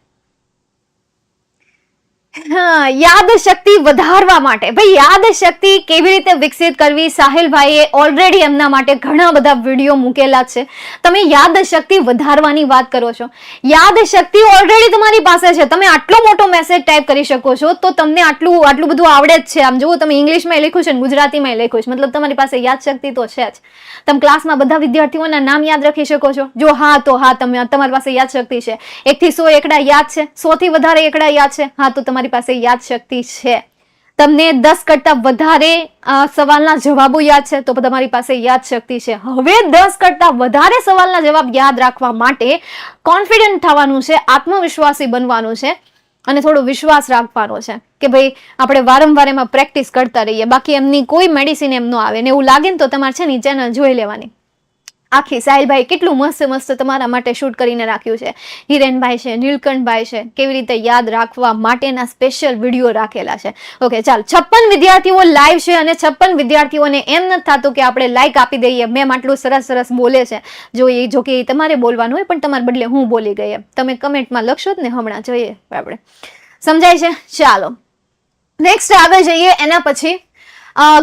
હા, યાદ શક્તિ વધારવા માટે ભાઈ યાદ શક્તિ કેવી રીતે વિકસિત કરવી, સાહિલભાઈએ ઓલરેડી એમના માટે ઘણા બધા વિડીયો મૂકેલા છે. તમે યાદ શક્તિ વધારવાની વાત કરો છો, યાદ શક્તિ ઓલરેડી તમારી પાસે છે. તમે આટલો મોટો મેસેજ ટાઈપ કરી શકો છો તો તમને આટલું બધું આવડે જ છે. આમ જુઓ, તમે ઇંગ્લિશમાં લખ્યું છે ને ગુજરાતીમાં લખ્યું છે, મતલબ તમારી પાસે યાદ શક્તિ તો છે જ. તમે ક્લાસમાં બધા વિદ્યાર્થીઓના નામ યાદ રાખી શકો છો. જો હા તો હા, તમારી પાસે યાદ શક્તિ છે. 1 થી 100 એકડા યાદ છે, 100 થી વધારે એકડા યાદ છે, હા તો તમારી પાસે યાદ શક્તિ છે. તમને 10 કરતા વધારે સવાલના જવાબો યાદ છે તો તમારી પાસે યાદ શક્તિ છે. હવે 10 કરતા વધારે સવાલના જવાબ યાદ રાખવા માટે કોન્ફિડન્ટ થવાનું છે, આત્મવિશ્વાસી બનવાનું છે અને થોડો વિશ્વાસ રાખવાનો છે કે ભાઈ આપણે વારંવાર એમાં પ્રેક્ટિસ કરતા રહીએ. બાકી એમની કોઈ મેડિસિન એમ ન આવે ને એવું લાગે ને તો તમારે છે ને ચેનલ જોઈ લેવાની આખી. સાહિલભાઈ કેટલું મસ્ત તમારા માટે શૂટ કરીને રાખ્યું છે. હિરેનભાઈ છે, નીલકંઠભાઈ છે, કેવી રીતે યાદ રાખવા માટેના સ્પેશિયલ વિડીયો રાખેલા છે. ઓકે ચાલ, 56 વિદ્યાર્થીઓ લાઈવ છે અને 56 વિદ્યાર્થીઓને એમ નથી થતું કે આપણે લાઈક આપી દઈએ. મેમ આટલું સરસ બોલે છે, જો કે તમારે બોલવાનું હોય પણ તમારા બદલે હું બોલી ગઈ એમ તમે કમેન્ટમાં લખશો જ ને. હમણાં જોઈએ આપણે, સમજાય છે? ચાલો નેક્સ્ટ આગળ જઈએ. એના પછી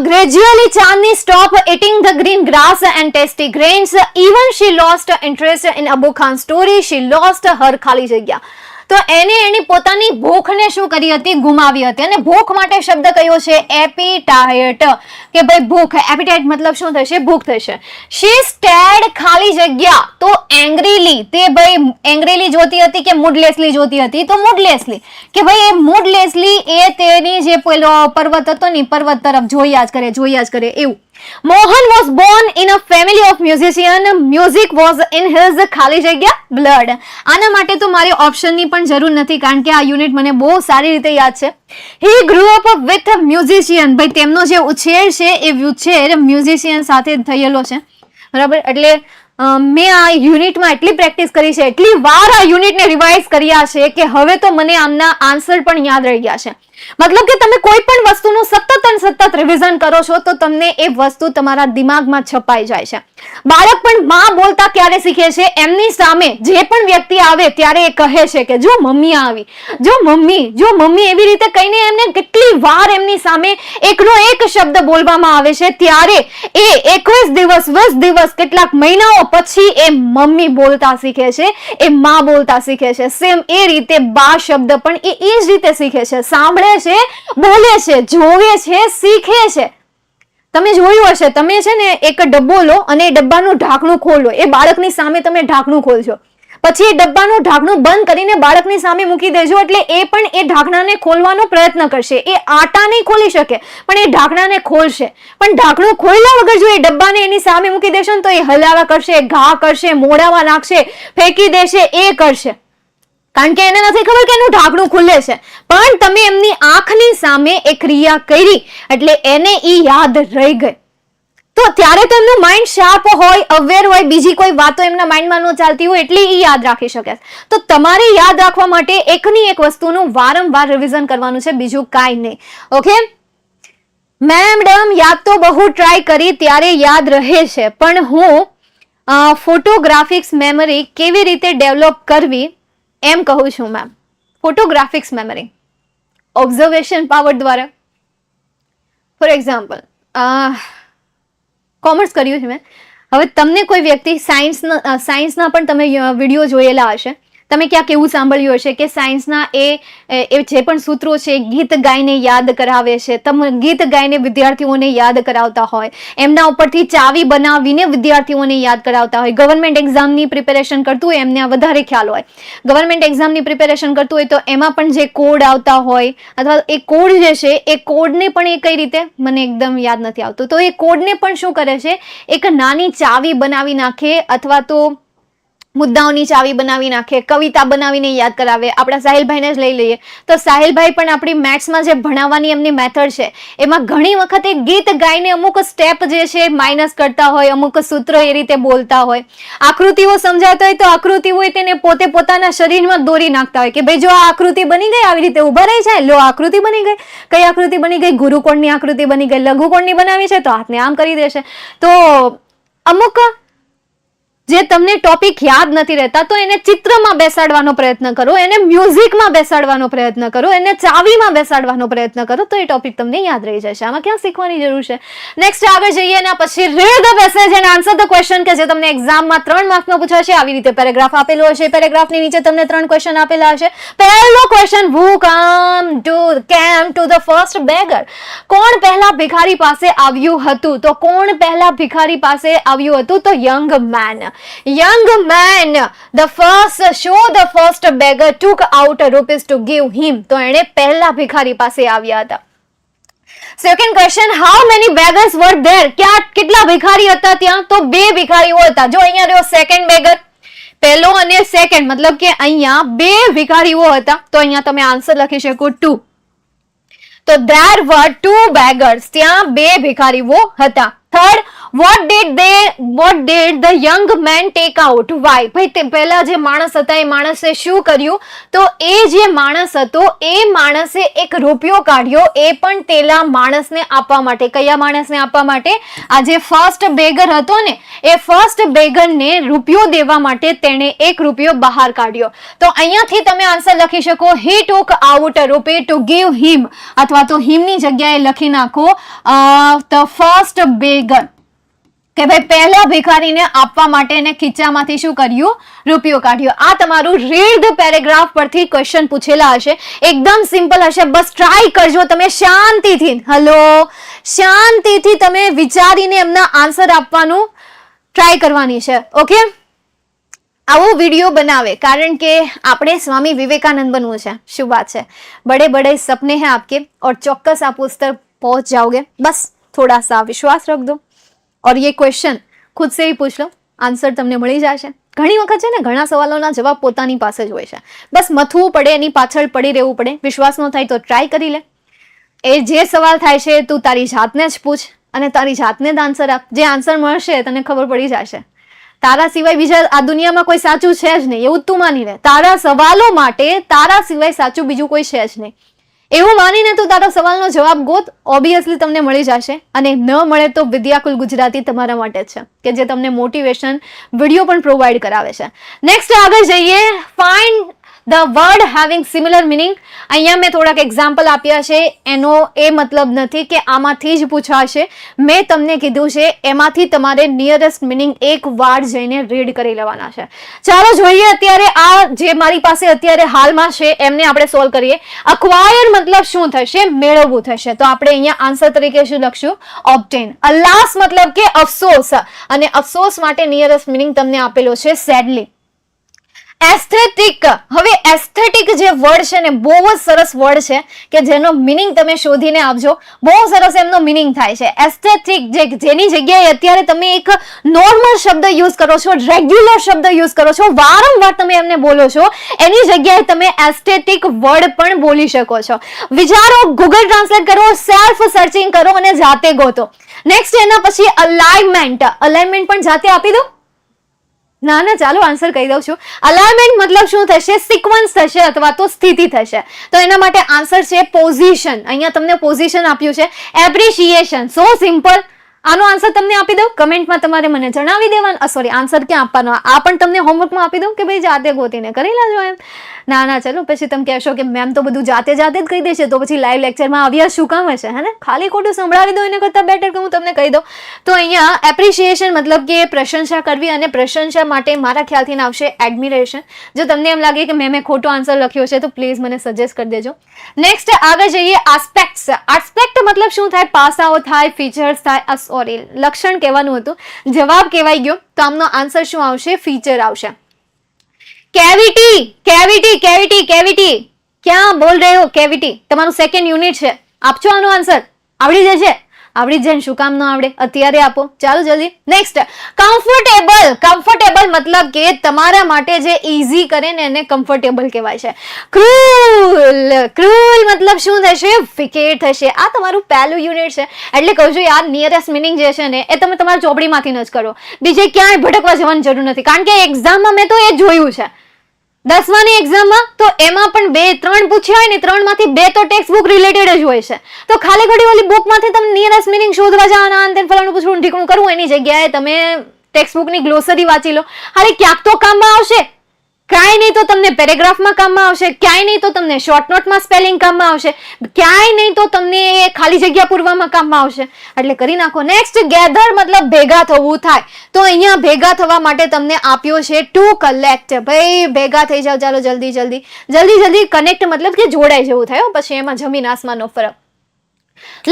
gradually Chandni stopped eating the green grass and tasty grains. Even she lost interest in Abu Khan's story. She lost her ખાલી જગ્યા. તો એને એની પોતાની ભૂખને શું કરી હતી? ગુમાવી હતી. અને ભૂખ માટે શબ્દ કયો છે? એપીટાઇટ. કે ભાઈ ભૂખ, એપીટાઇટ મતલબ શું થશે? ભૂખ થશે. she stared ખાલી જગ્યા. તો એંગ્રીલી, તે ભાઈ એંગ્રીલી જોતી હતી કે મૂડલેસલી જોતી હતી? તો મૂડલેસલી. કે ભાઈ એ મૂડલેસલી એ તેની જે પેલો પર્વત હતો ને પર્વત તરફ જોયા જ કરે એવું. Mohan was born in a family of musicians. Music was in his ખાલી જગ્યા blood. આના માટે તો મારે ઓપ્શનની પણ જરૂર નથી કારણ કે આ યુનિટ મને બહુ સારી રીતે યાદ છે. He grew up with a musician. ભાઈ તેમનો જે ઉછેર છે એ ઉછેર મ્યુઝિશિયન સાથે થયેલો છે, બરાબર. એટલે મેં આ યુનિટમાં એટલી પ્રેક્ટિસ કરી છે, એટલી વાર આ યુનિટને રિવાઇઝ કર્યા છે કે હવે તો મને આમના આન્સર પણ યાદ રહી ગયા છે. મતલબ કે તમે કોઈ પણ વસ્તુનું સતત રિવિઝન કરો છો તો તમને એ વસ્તુ તમારા દિમાગમાં છપાઈ જાય છે. બાળક પણ માં બોલતા ક્યારે શીખે છે? એમની સામે જે પણ વ્યક્તિ આવે ત્યારે એ કહે છે કે જો મમ્મી આવી, જો મમ્મી એવી રીતે કહીને એમને કેટલી વાર એમની સામે એકનો એક શબ્દ બોલવામાં આવે છે ત્યારે એ 21 દિવસ 20 દિવસ કેટલાક મહિનાઓ પછી એ મમ્મી બોલતા શીખે છે, એ માં બોલતા શીખે છે. સેમ એ રીતે બા શબ્દ પણ એ જ રીતે શીખે છે, સાંભળે છે, બોલે છે, જોવે છે, શીખે છે. તમે જોયું હશે, તમે છે ને એક ડબ્બો લો અને એ ડબ્બાનું ઢાંકણું ખોલો, એ બાળકની સામે તમે ઢાંકણું ખોલશો, પછી એ ડબ્બાનું ઢાંકણું બંધ કરીને બાળકની સામે મૂકી દેજો એટલે એ પણ એ ઢાંકણાને ખોલવાનો પ્રયત્ન કરશે. એ આટા નહીં ખોલી શકે પણ એ ઢાંકણાને ખોલશે. પણ ઢાંકણું ખોલ્યા વગર જો એ ડબ્બાને એની સામે મૂકી દેશો ને તો એ હલાવા કરશે, ઘા કરશે, મોઢામાં નાખશે, ફેંકી દેશે, એ કરશે. કારણ કે એને નથી ખબર કે એનું ઢાંકણું ખુલે છે. પણ તમે એમની આંખની સામે એ ક્રિયા કરી એટલે એને ઈ યાદ રહી ગઈ. તો ત્યારે તો એમનું માઇન્ડ શાર્પ હોય, અવેર હોય, બીજી કોઈ વાતો એમના માઇન્ડમાં ન ચાલતી હોય એટલે ઈ યાદ રાખી શકે. તો તમારે યાદ રાખવા માટે એકની એક વસ્તુનું વારંવાર રિવિઝન કરવાનું છે, બીજું કાંઈ નહીં. ઓકે મેડમ, યાદ તો બહુ ટ્રાય કરી ત્યારે યાદ રહે છે, પણ હું ફોટોગ્રાફિક્સ મેમરી કેવી રીતે ડેવલપ કરવી એમ કહું છું મેમ. ફોટોગ્રાફિક્સ મેમરી ઓબ્ઝર્વેશન પાવર દ્વારા. ફોર એક્ઝામ્પલ, કોમર્સ કર્યું છે મેં. હવે તમને કોઈ વ્યક્તિ સાયન્સના પણ તમે વિડીયો જોયેલા હશે, તમે ક્યાંક એવું સાંભળ્યું હશે કે સાયન્સના એ જે પણ સૂત્રો છે ગીત ગાઈને યાદ કરાવે છે. તમે ગીત ગાઈને વિદ્યાર્થીઓને યાદ કરાવતા હોય, એમના ઉપરથી ચાવી બનાવીને વિદ્યાર્થીઓને યાદ કરાવતા હોય. ગવર્મેન્ટ એક્ઝામની પ્રિપેરેશન કરતું હોય એમને વધારે ખ્યાલ હોય. ગવર્મેન્ટ એક્ઝામની પ્રિપેરેશન કરતું હોય તો એમાં પણ જે કોડ આવતા હોય અથવા એ કોડ જે છે એ કોડને પણ એ કઈ રીતે મને એકદમ યાદ નથી આવતું, તો એ કોડને પણ શું કરે છે, એક નાની ચાવી બનાવી નાખે અથવા તો મુદ્દાઓની ચાવી બનાવી નાખે, કવિતા બનાવીને યાદ કરાવે. આપણા સાહિલભાઈને જ લઈ લઈએ તો સાહિલભાઈ પણ આપણી મેથ્સમાં જે ભણાવવાની એમની મેથડ છે એમાં ઘણી વખત એ ગીત ગાઈને અમુક સ્ટેપ જે છે માઇનસ કરતા હોય, અમુક સૂત્ર એ રીતે બોલતા હોય. આકૃતિઓ સમજાતા હોય તો આકૃતિ હોય તેને પોતે પોતાના શરીરમાં દોરી નાખતા હોય કે ભાઈ જો આ આકૃતિ બની ગઈ, આવી રીતે ઉભા રહી જાય, લો આકૃતિ બની ગઈ. કઈ આકૃતિ બની ગઈ? ગુરુકોણની આકૃતિ બની ગઈ. લઘુકોણની બનાવી છે તો હાથને આમ કરી દેશે. તો અમુક જે તમને ટોપિક યાદ નથી રહેતા તો એને ચિત્રમાં બેસાડવાનો પ્રયત્ન કરો, એને મ્યુઝિકમાં બેસાડવાનો પ્રયત્ન કરો, એને ચાવીમાં બેસાડવાનો પ્રયત્ન કરો તો એ ટોપિક તમને યાદ રહી જશે. આમાં ક્યાં શીખવાની જરૂર છે? નેક્સ્ટ આગળ જઈએ એના પછી read the passage and answer the question કે જે તમને એક્ઝામમાં 3 માર્ક્સનો પૂછાશે. આવી રીતે પેરેગ્રાફ આપેલો હશે, પેરેગ્રાફની નીચે તમને 3 ક્વેશ્ચન આપેલા હશે. પહેલો question, who came to the first beggar? કોણ પહેલા ભિખારી પાસે આવ્યું હતું? તો કોણ પહેલા ભિખારી પાસે આવ્યું હતું? તો young man. Young man, the first beggar took out rupees to give him. તો એણે પહેલા ભિખારી પાસે આવ્યા હતા. Second question, how many beggars were there? કેટલા ભિખારી હતા ત્યાં? તો 2 ભિખારીઓ હતા. જો અહીંયા રહ્યો સેકન્ડ બેગર, પહેલો અને સેકન્ડ, મતલબ કે અહીંયા 2 ભિખારીઓ હતા. તો અહીંયા તમે આન્સર લખી શકો 2. તો there were 2 beggars. ત્યાં 2 ભિખારીઓ હતા. Third, what did the young man take out? Why? ભાઈ તે પહેલા જે માણસ હતા એ માણસે શું કર્યું? તો એ જે માણસ હતો એ માણસે એક રૂપિયો કાઢ્યો, એ પણ પેલા માણસને આપવા માટે. કયા માણસને આપવા માટે? આ જે ફર્સ્ટ બેગર હતો ને એ ફર્સ્ટ બેગરને રૂપિયો દેવા માટે તેણે 1 રૂપિયો બહાર કાઢ્યો. તો અહીંયાથી તમે આન્સર લખી શકો he took out a rupee to give him, અથવા તો him ની જગ્યાએ લખી નાખો the first beggar, કે ભાઈ પહેલા ભિખારીને આપવા માટે એને ખીચામાંથી શું કર્યું? રૂપિયો કાઢ્યો. આ તમારું રીડ ધ પેરેગ્રાફ પરથી ક્વેશ્ચન પૂછેલા હશે. એકદમ સિમ્પલ હશે, બસ ટ્રાય કરજો તમે શાંતિથી. શાંતિથી તમે વિચારીને એમના આન્સર આપવાનું ટ્રાય કરવાની છે. ઓકે, આવો વિડીયો બનાવે કારણ કે આપણે સ્વામી વિવેકાનંદ બનવું છે. શું વાત છે? બड़े बड़े सपने हैं आपके और ચોક્કસ आप उस तक पहुंच जाओगे. बस थोड़ा सा विश्वास रख दो और ये क्वेश्चन खुद से ही पूछ लो, आंसर તમને મળી જશે. ઘણી વખત છે ને ઘણા સવાલોના જવાબ પોતાની પાસે જ હોય છે, બસ મથવું પડે, એની પાછળ પડી રહેવું પડે. વિશ્વાસ ન થાય તો ટ્રાય કરી લે. એ જે સવાલ થાય છે તું તારી જાતને જ પૂછ અને તારી જાતને જ આન્સર આપ. જે આન્સર મળશે તને ખબર પડી જશે. તારા સિવાય બીજા આ દુનિયામાં કોઈ સાચું છે જ નહીં, એવું તું માની લે. તારા સવાલો માટે તારા સિવાય સાચું બીજું કોઈ છે જ નહીં, એવું માનીને તું તારો સવાલનો જવાબ ગોત, ઓબ્વિયસલી તમને મળી જશે. અને ન મળે તો વિદ્યાકુલ ગુજરાતી તમારા માટે જ છે કે જે તમને મોટિવેશન વિડીયો પણ પ્રોવાઈડ કરાવે છે. નેક્સ્ટ આગળ જઈએ, find the word having similar meaning. અહીંયા મેં થોડાક એક્ઝામ્પલ આપ્યા છે, એનો એ મતલબ નથી કે આમાંથી જ પૂછાશે. મેં તમને કીધું છે એમાંથી તમારે નિયરેસ્ટ મિનિંગ એક વાર જઈને રીડ કરી લેવાના છે. ચાલો જોઈએ અત્યારે આ જે મારી પાસે અત્યારે હાલમાં છે એમને આપણે સોલ્વ કરીએ. અક્વાયર મતલબ શું થશે? મેળવવું થશે. તો આપણે અહીંયા આન્સર તરીકે શું લખશું? ઓબ્ટેન. અલાસ મતલબ કે અફસોસ, અને અફસોસ માટે નિયરેસ્ટ મિનિંગ તમને આપેલો છે સેડલી. એસ્થેટિક. હવે એસ્થેટિક જે વર્ડ છે ને બહુ જ સરસ વર્ડ છે કે જેનો મિનિંગ તમે શોધીને આપજો. બહુ સરસ એમનો મિનિંગ થાય છે. એસ્થેટિક, જેની જગ્યાએ અત્યારે તમે એક નોર્મલ શબ્દ યુઝ કરો છો, રેગ્યુલર શબ્દ યુઝ કરો છો, વારંવાર તમે એમને બોલો છો, એની જગ્યાએ તમે એસ્થેટિક વર્ડ પણ બોલી શકો છો. વિચારો, ગૂગલ ટ્રાન્સલેટ કરો, સેલ્ફ સર્ચિંગ કરો અને જાતે ગોતો. નેક્સ્ટ એના પછી અલાઇનમેન્ટ. અલાઇનમેન્ટ પણ જાતે આપી દો. ના ચાલો આન્સર કહી દઉં છું. અલાઇનમેન્ટ મતલબ શું થશે? સિક્વન્સ થશે અથવા તો સ્થિતિ થશે. તો એના માટે આન્સર છે પોઝિશન. અહીંયા તમને પોઝિશન આપ્યું છે. એપ્રિશિએશન, સો સિમ્પલ. આનો આન્સર તમને આપી દઉં, કમેન્ટમાં તમારે મને જણાવી દેવાનું. સોરી, આન્સર ક્યાં આપવાનો, આ પણ તમને હોમવર્કમાં આપી દઉં કે ભાઈ જાતે ગોતીને કરી લેજો એમ? ના ચલો, પછી તમે કહેશો કે મેમ તો બધું જાતે જ કહી દેશે, તો પછી લાઈવ લેક્ચરમાં આવ્યા શું કામ હશે, હે ને? ખાલી ખોટું સંભળાવી દો એના કરતાં બેટર કે હું તમને કહી દઉં. તો અહીંયા એપ્રિશિએશન મતલબ કે પ્રશંસા કરવી, અને પ્રશંસા માટે મારા ખ્યાલથી આવશે એડમિરેશન. જો તમને એમ લાગે કે મેં ખોટો આન્સર લખ્યો છે તો પ્લીઝ મને સજેસ્ટ કરી દેજો. નેક્સ્ટ આગળ જઈએ, આસ્પેક્ટ્સ. આસ્પેક્ટ મતલબ શું થાય? પાસાઓ થાય, ફીચર્સ થાય. સોરી, લક્ષણ કહેવાનું હતું, જવાબ કહેવાય ગયો. તો આમનો આન્સર શું આવશે? ફીચર આવશે. Cavity, cavity, cavity, cavity. ક્યાં બોલ રહે હો? કેવિટી તમારું સેકન્ડ યુનિટ છે. આપજો આનો આન્સર. આવડી જશે? આવડી જાય, શું કામ ન આવડે? અત્યારે આપો. ચાલો જલ્દી. Next, comfortable. કમ્ફર્ટેબલ મતલબ કે તમારા માટે જે ઈઝી કરે ને એને કમ્ફર્ટેબલ કહેવાય છે. ક્રૂલ. ક્રૂલ મતલબ શું થશે? વિકેટ થશે. આ તમારું પહેલું યુનિટ છે, એટલે કહું છું યાર, નિયરેસ્ટ મિનિંગ જે છે ને એ તમે તમારા ચોપડીમાંથી જ કરો. બીજે ક્યાંય ભટકવા જવાની જરૂર નથી, કારણ કે એક્ઝામમાં મેં તો એ જોયું છે. 10માની એક્ઝામમાં તો એમાં પણ 2-3 પૂછ્યા હોય ને, 3માંથી 2 તો ટેક્સ્ટ બુક રિલેટેડ જ હોય છે. તો ખાલી ખોટી ઓલી બુકમાંથી તમે નિયરેસ્ટ મિનિંગ શોધવા જવાના, અને ફલાણું પૂછવું ઠીકણું કરવું, એની જગ્યાએ તમે ટેક્સ્ટ બુકની ગ્લોસરી વાંચી લો. હાલે ક્યાંક તો કામમાં આવશે. ક્યાંય નહીં તો તમને પેરેગ્રાફમાં કામમાં આવશે, ક્યાંય નહીં તો તમને શોર્ટ નોટમાં સ્પેલિંગ કામમાં આવશે, ક્યાંય નહીં તો તમને ખાલી જગ્યા પૂરવામાં કામમાં આવશે. એટલે કરી નાખો. નેક્સ્ટ, ગેધર મતલબ ભેગા થવું થાય. તો અહીંયા ભેગા થવા માટે તમને આપ્યો છે ટુ કલેક્ટ. ભાઈ ભેગા થઈ જાવ, ચાલો જલ્દી જલ્દી જલ્દી જલ્દી. કનેક્ટ મતલબ કે જોડાઈ જવું થાય, પછી એમાં જમીન આસમાનનો ફરક.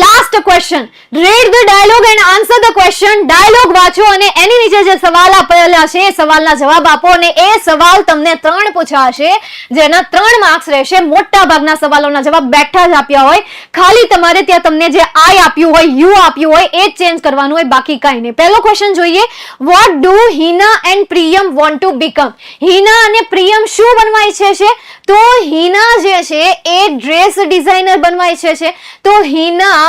Last question, read the dialogue and answer the question. Dialogue વાંચો અને એની નીચે જે સવાલ આપેલા છે એ સવાલના જવાબ આપો, અને એ સવાલ તમને 3 પૂછાશે, જેના 3 માર્ક્સ રહેશે. મોટા ભાગના સવાલોના જવાબ બેઠા જ આપ્યા હોય, ખાલી તમારે ત્યાં તમને જે આઈ આપ્યું હોય, યુ આપ્યું હોય એ જ ચેન્જ કરવાનું હોય, બાકી કાંઈ નહીં. પહેલો ક્વેશ્ચન જોઈએ, what do Hina and Priyam want to become. Hina અને પ્રિયમ શું બનવા ઈચ્છે છે? તો હિના જે છે એ ડ્રેસ ડિઝાઇનર બનવા ઈચ્છે છે. તો Hina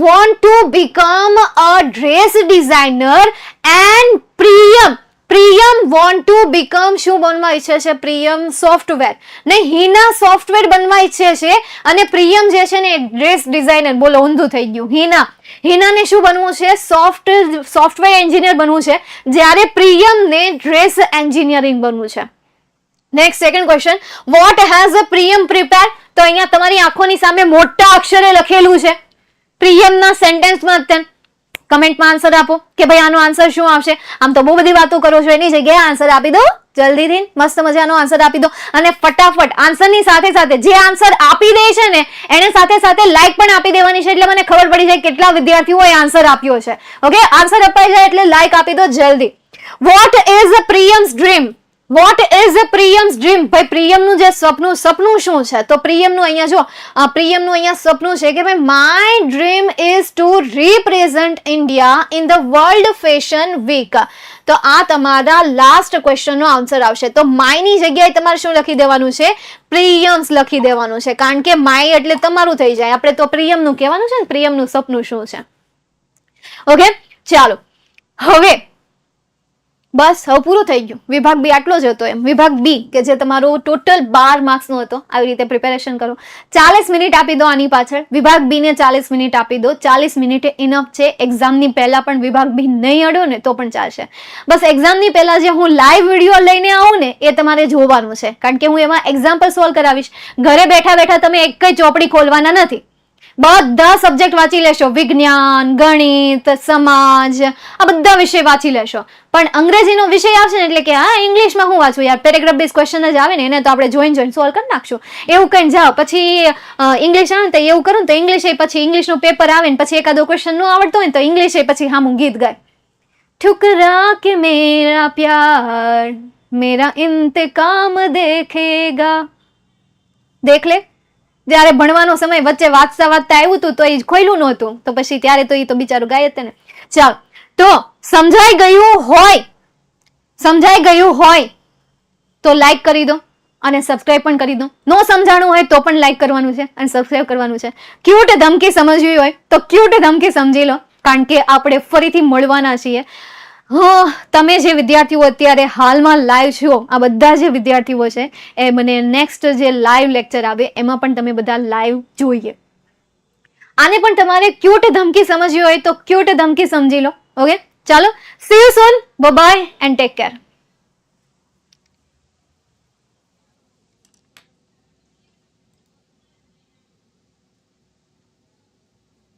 want to become a dress designer and Priyam want to become શું બનવા ઈચ્છે છે? પ્રિયમ સોફ્ટવેર. ને હિના સોફ્ટવેર બનવા ઈચ્છે છે, અને પ્રિયમ જે છે ને ડ્રેસ ડિઝાઇનર. બોલો, ઊંધું થઈ ગયું. હિનાને શું બનવું છે? સોફ્ટવેર એન્જિનિયર બનવું છે, જ્યારે પ્રિયમને ડ્રેસ એન્જિનિયરિંગ બનવું છે. Next, second question, what has Priyam prepare. તો અહીંયા તમારી આંખોની સામે મોટા અક્ષરે લખેલું છે પ્રિયમના સેન્ટેન્સમાં. કમેન્ટમાં આન્સર આપો કે ભાઈ આનો આન્સર શું આવશે. આમ તો બહુ બધી વાતો કરો છો, એની જગ્યાએ આન્સર આપી દો જલ્દીથી. મસ્ત મજાનો આન્સર આપી દો, અને ફટાફટ આન્સરની સાથે સાથે જે આન્સર આપી દે છે ને એને સાથે સાથે લાઈક પણ આપી દેવાની છે, એટલે મને ખબર પડી જાય કેટલા વિદ્યાર્થીઓએ આન્સર આપ્યો છે. ઓકે, આન્સર અપાઈ જાય એટલે લાઈક આપી દો જલ્દી. What is Priyam's dream. What is Priyam's dream. ભાઈ પ્રિયમનું જે સપનું શું છે? તો પ્રિયમનું અહીંયા જો, પ્રિયમનું અહીંયા સપનું છે કે ભાઈ my dream is to represent India in the world fashion week. તો આ તમારા લાસ્ટ ક્વેશ્ચનનો આન્સર આવશે. તો માયની જગ્યાએ તમારે શું લખી દેવાનું છે? પ્રિયમ્સ લખી દેવાનું છે, કારણ કે માય એટલે તમારું થઈ જાય. આપણે તો પ્રિયમનું કહેવાનું છે ને, પ્રિયમનું સપનું શું છે. ઓકે, ચાલો હવે બસ હવે પૂરું થઈ ગયું. વિભાગ બી આટલો જ હતો. એમ વિભાગ બી કે જે તમારો ટોટલ 12 માર્ક્સનો હતો, આવી રીતે પ્રિપેરેશન કરો. 40 મિનિટ આપી દો આની પાછળ. વિભાગ બી ને 40 મિનિટ આપી દો. 40 મિનિટ ઇનફ છે. એક્ઝામની પહેલા પણ વિભાગ બી નહીં અડ્યો ને તો પણ ચાલશે. બસ એક્ઝામની પહેલા જે હું લાઈવ વિડીયો લઈને આવું ને એ તમારે જોવાનું છે, કારણ કે હું એમાં એક્ઝામ્પલ સોલ્વ કરાવીશ. ઘરે બેઠા બેઠા તમે એક જ ચોપડી ખોલવાના નથી. બધા સબ્જેક્ટ વાંચી લેશો, વિજ્ઞાન, ગણિત, સમાજ, આ બધા વિષય વાંચી લેશો. પણ અંગ્રેજીનો વિષય આવશે ને એટલે કે હા ઇંગ્લિશમાં હું વાંચું યાર, પેરેગ્રાફ બેઝ ક્વેશ્ચન જ આવે ને એને તો આપણે જોઈને સોલ્વ કરી નાખશું. એવું કઈ જાઓ, પછી ઇંગ્લિશ આવે ને તો એવું કરું ને તો ઇંગ્લિશ પછી ઇંગ્લિશનું પેપર આવે ને પછી એકાદો ક્વેશ્ચન ન આવડતો હોય ને તો ઇંગ્લિશ પછી હા હું ગીત ગાય. ठुकरा के मेरा प्यार मेरा इंतकाम देखेगा. देख ले, જ્યારે ભણવાનો સમય વચ્ચે વાંચતા આવ્યું હતું તો એ ખોયલું નહોતું, તો પછી ત્યારે તો એ તો બિચારું ગાય જ ને. ચાલો, તો સમજાઈ ગયું હોય તો લાઈક કરી દો અને સબસ્ક્રાઇબ પણ કરી દો. નો સમજાણું હોય તો પણ લાઈક કરવાનું છે અને સબસ્ક્રાઇબ કરવાનું છે. ક્યુટ ધમકી સમજવી હોય તો ક્યુટ ધમકી સમજી લો, કારણ કે આપણે ફરીથી મળવાના છીએ. તમે જે વિદ્યાર્થીઓ અત્યારે હાલમાં લાઈવ છો, આ બધા જે વિદ્યાર્થીઓ છે એ મને નેક્સ્ટ જે લાઈવ લેક્ચર આવે એમાં પણ તમે બધા લાઈવ જોઈએ. આને પણ તમારે ક્યુટ ધમકી સમજવી હોય તો ક્યુટ ધમકી સમજી લો. ઓકે, ચાલો, C you soon, bye bye and take care.